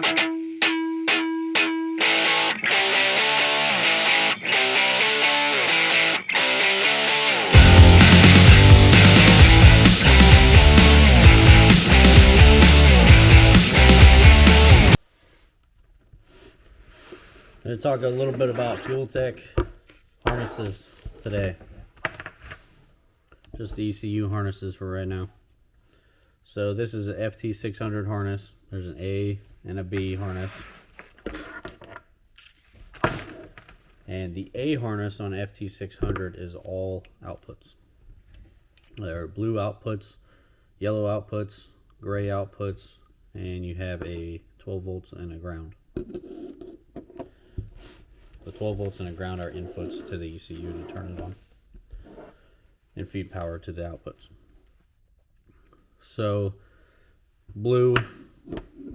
I'm going to talk a little bit about FuelTech harnesses today. Just the ECU harnesses for right now. So this is an FT600 harness. There's an A and a B harness. And the A harness on FT600 is all outputs. There are blue outputs, yellow outputs, gray outputs, and you have a 12 volts and a ground. The 12 volts and a ground are inputs to the ECU to turn it on and feed power to the outputs. So blue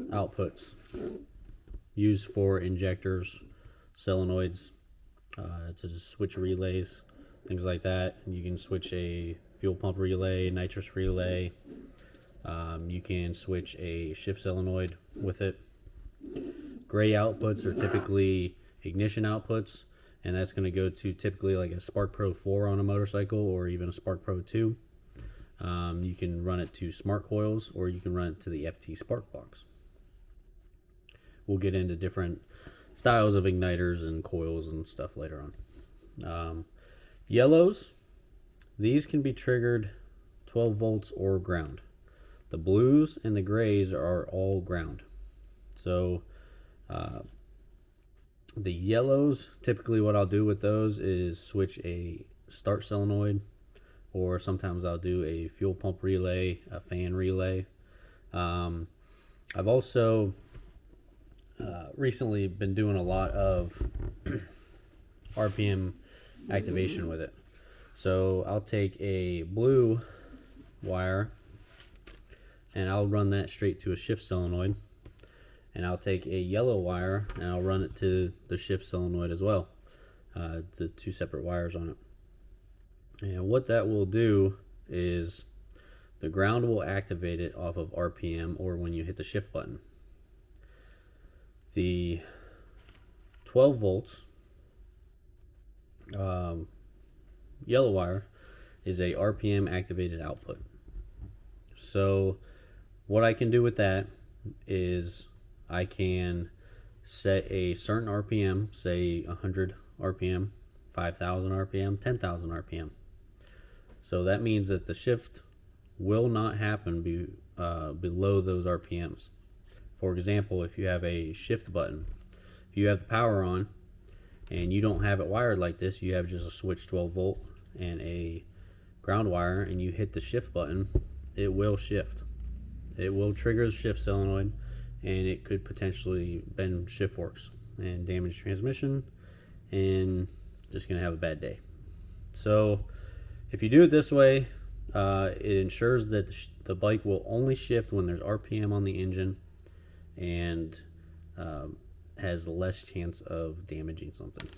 outputs used for injectors, solenoids, to switch relays, things like that. You can switch a fuel pump relay, nitrous relay. You can switch a shift solenoid with it. Gray outputs are typically ignition outputs, and that's going to go to typically like a Spark Pro 4 on a motorcycle or even a Spark Pro 2. You can run it to smart coils, or you can run it to the FT Spark Box. We'll get into different styles of igniters and coils and stuff later on. Yellows, these can be triggered 12 volts or ground. The blues and the grays are all ground. So the yellows, typically what I'll do with those is switch a start solenoid, or sometimes I'll do a fuel pump relay, a fan relay. I've also recently been doing a lot of RPM activation with it. So I'll take a blue wire and I'll run that straight to a shift solenoid. And I'll take a yellow wire and I'll run it to the shift solenoid as well. The two separate wires on it. And what that will do is the ground will activate it off of RPM or when you hit the shift button. The 12 volts yellow wire is a RPM activated output. So what I can do with that is I can set a certain RPM, say 100 RPM, 5,000 RPM, 10,000 RPM. So that means that the shift will not happen below those RPMs. For example, if you have a shift button, if you have the power on and you don't have it wired like this, you have just a switch 12 volt and a ground wire, and you hit the shift button, it will shift. It will trigger the shift solenoid, and it could potentially bend shift forks and damage transmission, and just gonna have a bad day. So if you do it this way, it ensures that the bike will only shift when there's RPM on the engine, and has less chance of damaging something.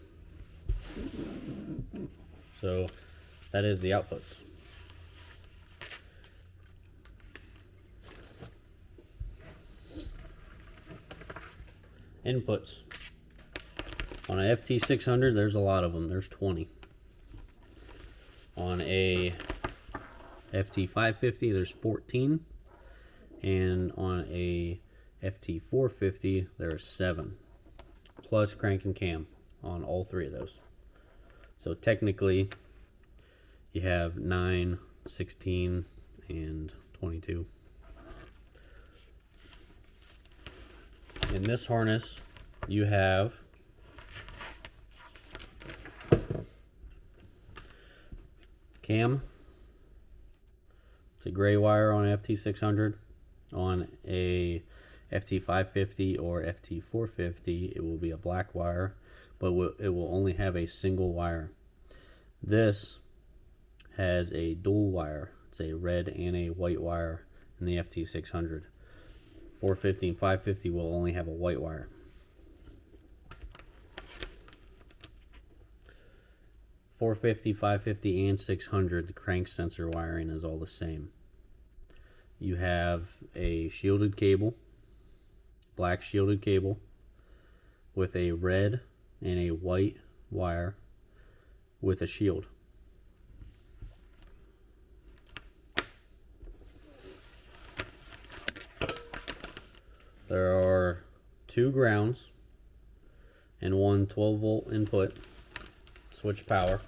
So that is the outputs. Inputs. On a FT600, there's a lot of them. There's 20. On a FT550, there's 14. And on a FT450, there are 7. Plus crank and cam on all 3 of those. So technically, you have 9, 16, and 22. In this harness, you have cam. It's a gray wire on an FT600. On a FT550 or FT450, it will be a black wire, but it will only have a single wire. This has a dual wire. It's a red and a white wire in the FT600. 450 and 550 will only have a white wire. .450, 550, and 600, the crank sensor wiring is all the same. You have a shielded cable black shielded cable with a red and a white wire with a shield. There are 2 grounds and one 12-volt input, switch power.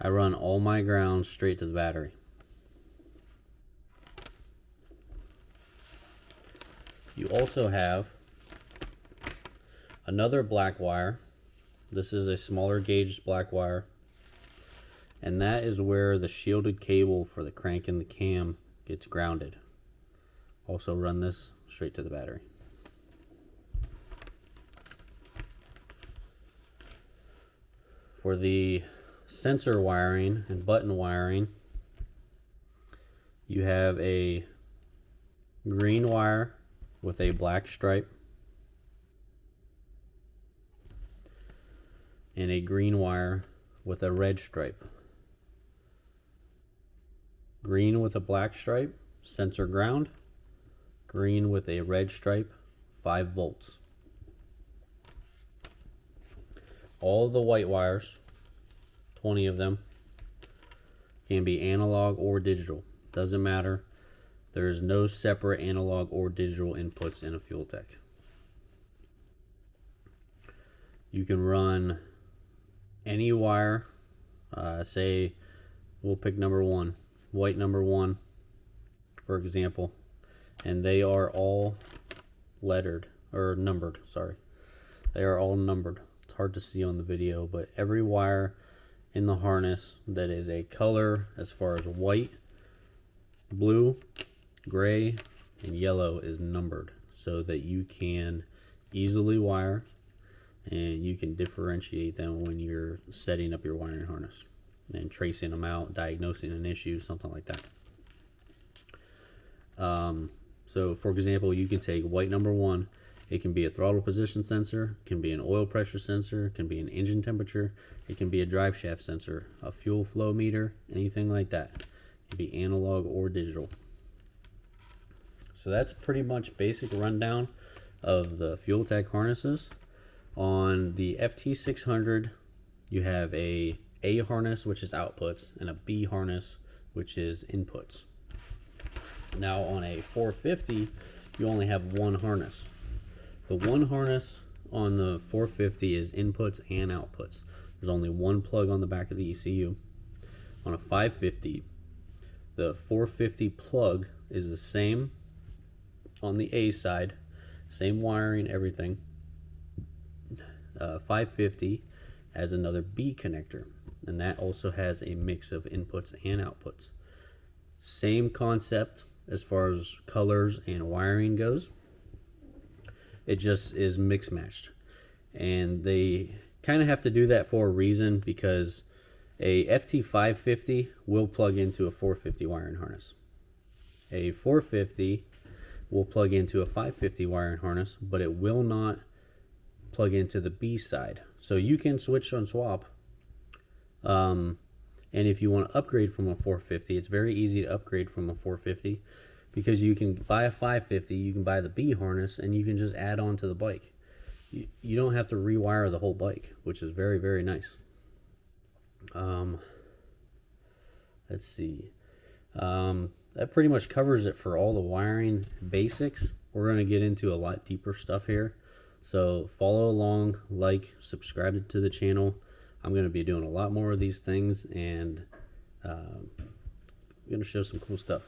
I run all my grounds straight to the battery. You also have another black wire. This is a smaller gauge black wire, and that is where the shielded cable for the crank and the cam gets grounded. Also run this straight to the battery. For the sensor wiring and button wiring, you have a green wire with a black stripe and a green wire with a red stripe. Green with a black stripe, sensor ground. Green with a red stripe, 5 volts. All the white wires, 20 of them, can be analog or digital. Doesn't matter. There is no separate analog or digital inputs in a FuelTech. You can run any wire. Say we'll pick number 1, white number 1, for example, and they are all lettered or numbered. Sorry, they are all numbered. It's hard to see on the video, but every wire in the harness that is a color as far as white, blue, gray, and yellow is numbered so that you can easily wire and you can differentiate them when you're setting up your wiring harness and tracing them out, diagnosing an issue, something like that. So for example, you can take white number 1. It can be a throttle position sensor, can be an oil pressure sensor, can be an engine temperature, it can be a drive shaft sensor, a fuel flow meter, anything like that. It can be analog or digital. So that's pretty much basic rundown of the FuelTech harnesses. On the FT600, you have a harness, which is outputs, and a B harness, which is inputs. Now on a 450, you only have 1 harness. The 1 harness on the 450 is inputs and outputs. There's only 1 plug on the back of the ECU. On a 550, the 450 plug is the same on the A side, same wiring, everything. 550 has another B connector, and that also has a mix of inputs and outputs. Same concept as far as colors and wiring goes. It just is mix matched, and they kind of have to do that for a reason, because a FT550 will plug into a 450 wiring harness. A 450 will plug into a 550 wiring harness, but it will not plug into the B side. So you can switch and swap. And if you want to upgrade from a 450, it's very easy to upgrade from a 450, because you can buy a 550, you can buy the B harness, and you can just add on to the bike. You don't have to rewire the whole bike, which is very, very nice. Let's see. That pretty much covers it for all the wiring basics. We're going to get into a lot deeper stuff here. So follow along, like, subscribe to the channel. I'm going to be doing a lot more of these things, and I'm going to show some cool stuff.